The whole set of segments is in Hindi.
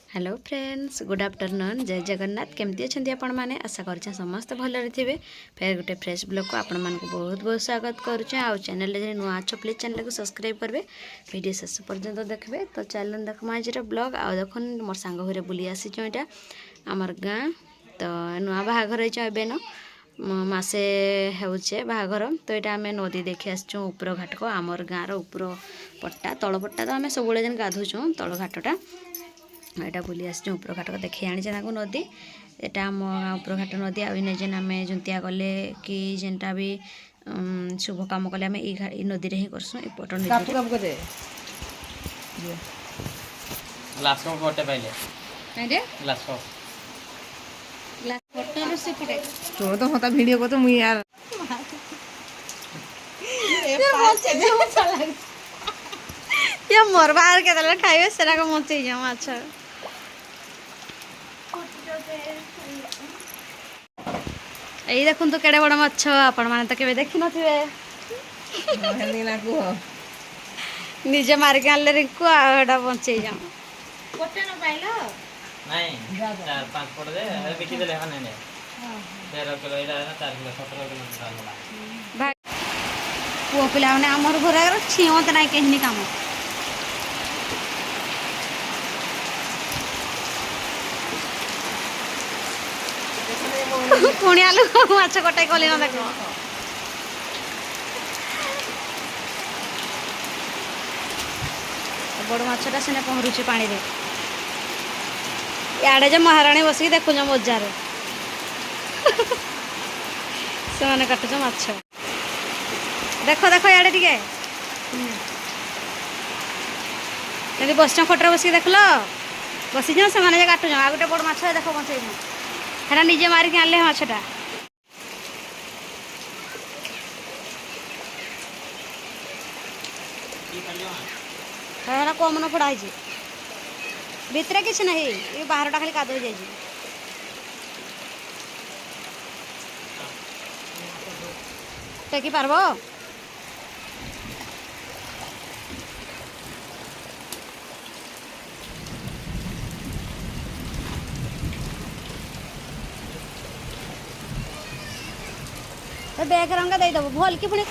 हेलो फ्रेंड्स गुड आफ्टरनून जय जगन्नाथ केमती अच्छा आपण मैंने आशा कर समस्त भलरे थे फिर गोटे फ्रेश ब्लॉग को आपण मानक बहुत बहुत स्वागत करुचे आउ चैनल नुआ अच्छ प्लीज चैनल को सब्सक्राइब करेंगे वीडियो शेष पर्यंत देखते तो चैनल देखो आज ब्लॉग आउ देख मोर सांग घरे बुली आसी यहाँ आमर गाँ तो नुआ बाहाघर एबेन मसे होचे बाहाघर तो यहाँ आम नदी देखी आसचु ऊपर घाट को आमर गाँव ऊपर पट्टा तल पट्टा तो आम सब दिन गाधुचु तल घाटा यहाँ बुली आस ऊपर घाट को देखी आनी नदी यहाँ आम ऊपर घाट नदी आने जेन आम जुंतिया गले कि जेनटा भी शुभ कम कले आम ये नदी में ही करसुँ एपट नदी तो होता वीडियो को तो मुई यार ये मोर बाहर के तले खाइबे सेरा को मचई जा माछ एई देखुन तो केड़े बड़ माछ आपण माने तो केबे देखि नथिबे निजे मार के आनले रिंकु आडा बचई जा कोटे न पाइलो नहीं 4-5 पड़ दे बिकी देले हने ने 13 किलो इडा ना 4 किलो 17 किलो डाल पुओ पिला माने हमर घर छियत नाही केहनी काम पुणी आलू माछ कटाई कली ना देख बड़ माछटा सीना पहरुची पानी रे याडे जे महाराणी बसिक देखुछ मजार से मैंने काटुच माछ देख देख याडे टिके यदि बस खटर बसिक देख लो बसी जा से मैंने काटुच आ गोटे बड़ माछ देख बचई है निजे मारिक आनले माछटा कम न फोड़ा भितर किसी ना ये बाहरटा खाली कादो जाए टेकी पारब बैग रंगा दे दब भल कि पुणी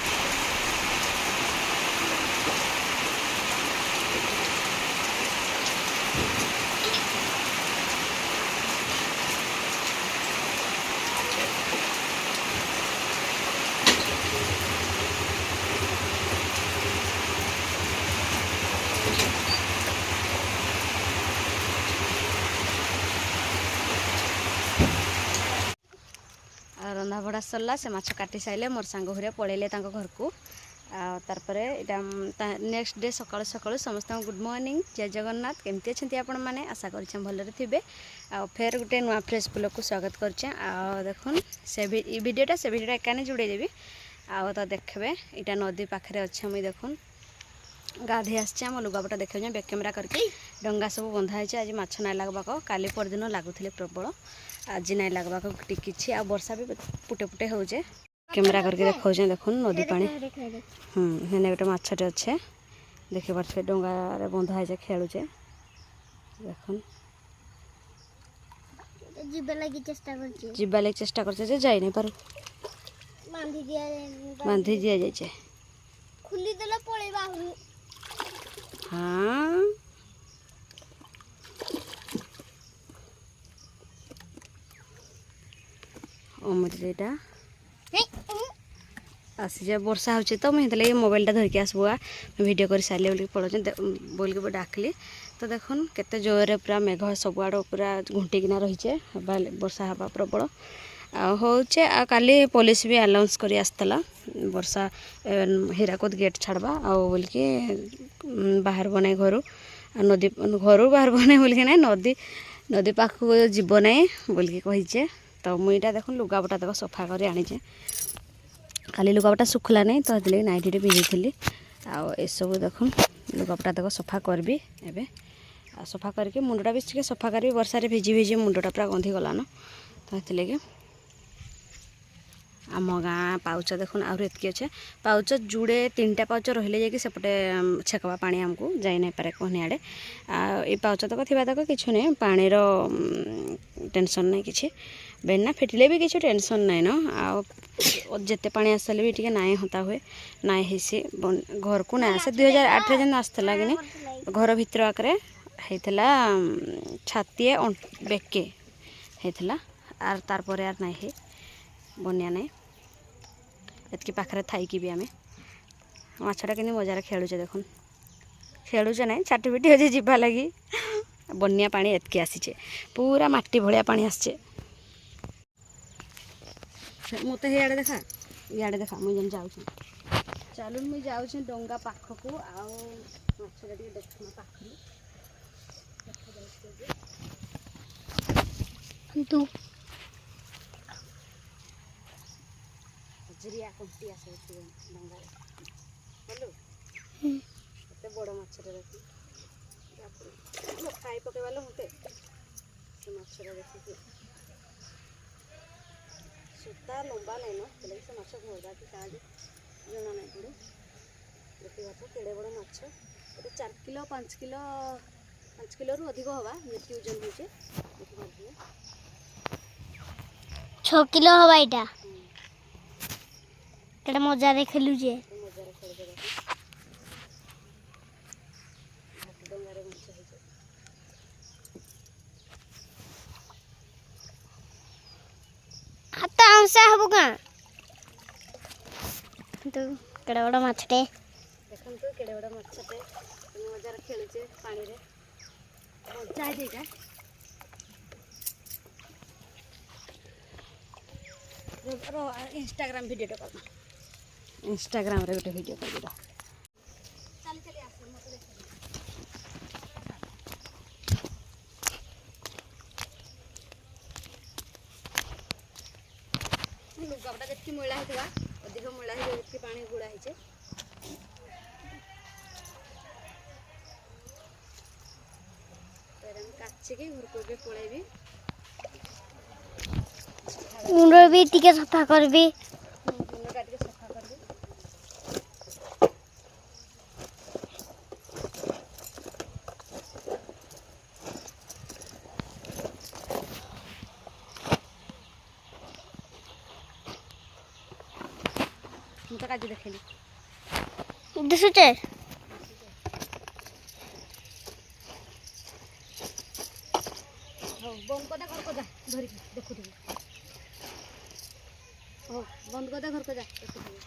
रंधा बड़ा सरला से माछ काटी सारे मोर सांग घरे पलैले घर को तारपर यहाँ नेक्स्ट डे सकाल सकाल समस्त गुड मॉर्निंग जय जगन्नाथ केमती अच्छा आपण मैंने आशा कर भलरे थे फेर गोटे नुआ फ्रेश ब्लॉग को स्वागत करछे देखुन से वीडियोटा एकाने जोड़े देवी आ तो देखबे यहाँ नदी पाखे अच्छे मुई देखुन गाधे आम लुगापटा देखा बैक कैमेरा करके डंगा सब बंधा है आज माछ ना लगवाक काली परदिन लगुले प्रबल आज ना लगवाक किसी आ वर्षा भी पुटे पुटे हो कैमेरा करके देखा देखुन नदी पानी हेने गोटे मछटे अच्छे देखी पारे डंगार बंधा है खेलुचे देखुन जीवा लगी चेष्टा कर जाई नहीं पार बांधी दिया जाए हाँ अमृता आसी जा वर्षा हो तो मुझे मोबाइलटा धरिकी आसबुआ वीडियो कर सारे बोल पड़े बोल के डाकली तो देखुन केते जोर पूरा मेघ सबुआड़ पूरा घुंटिकिना रही वर्षा हवा प्रबल होचे आ काली पुलिस भी अनाउंस करी आसला वर्षा हीराकुद गेट छाड़बा आ बोल के बाहर बने घर नदी घर बाहर बने बोल के ना नदी नदी पाख जीव ना बोल के कहीचे तो मुईटा देख लुगापटा देख सफा कर आनीचे खाली लुगापटा सुखला नहीं तो हेल्ले नाइटी पिंधि आसबू देख लुगापटा देख सफा करबी एबे सफा करके मुंडटा भी सफा करी वर्षा भिजी भिजी मुंडटा पूरा गंधी गलान तो हेल्ले आम गाँ पाउच देखुन आहुरी एतकी अच्छे पाउच जुड़े 3टा पाउच रहिले जाकि सेपटे छेकवा पानी आमको जाई नहीं पारे कहनी आड़े ये पाउच तक थी तक किछु नहीं पानीर टेंशन नहीं किसी बेना फिटिले भी किसी टेंशन नहीं न आते पानी आसले भी टे नाई हता हुए नाई हेसी घर को ना आसे 2008 जेन आसला कि घर भितर आकर होता छातीए बेके होता आर तार पर यार नहीं है बनिया नहीं एतकी पाखे थी भी आम मछटा कि मजार खेलुचे देखुन खेलुचे ना छाटी पिटी अच्छे जीवा लगी बनिया पानी एतकी आसीचे पूरा माटी भलिया पानी आसचे मत इे देखा इे देखा मुझे जाऊँ चलू मुझे जाऊँ डंगा पाखक आउ मछटा टे देखना पाखु हजरिया कंटी आस डंगा बोलू एत बड़ मछटा देखी खाई पकेबाल मत से मछटा देखी सूता लंबा नहीं ना से माछ मरदा कि क्या जना नहीं पड़े देखा तो केड़े बड़ माछ ये 4 किलो 5 किलो 5 किलो रु अधिक हवा ये ओजन हो देखिए 6 किलो हवा इटा केटा मजा रे खेलु जे मजार खेल डंगारे माछ है हाता हमसा हबो का तो केटा बड़ा माछटे देखो तो केड़े बड़ा मछटे मजार खेलुचे पानी रे मजा है देखा इंस्टाग्राम वीडियो टा कर इंस्टाग्राम रे गोटे वीडियो कर दिला चल चल आस मत देख लुगापटा जितकी मैला होता अधिक मैला हो पानी गुड़ा है काचिकी घर को पलैबी मुंड भी टिके सफा करबी मुंडा टे सफा करबी ମୁଁ ତ କାଜି ଦେଖିଲି दिसुचे ହଉ ବନ୍ଦ କରିଦେ ଘରକୁ ଯା ଧରିକି ଦେଖୁଥିବୁ ହଉ ବନ୍ଦ କରିଦେ ଘରକୁ ଯା ଦେଖୁଥିବୁ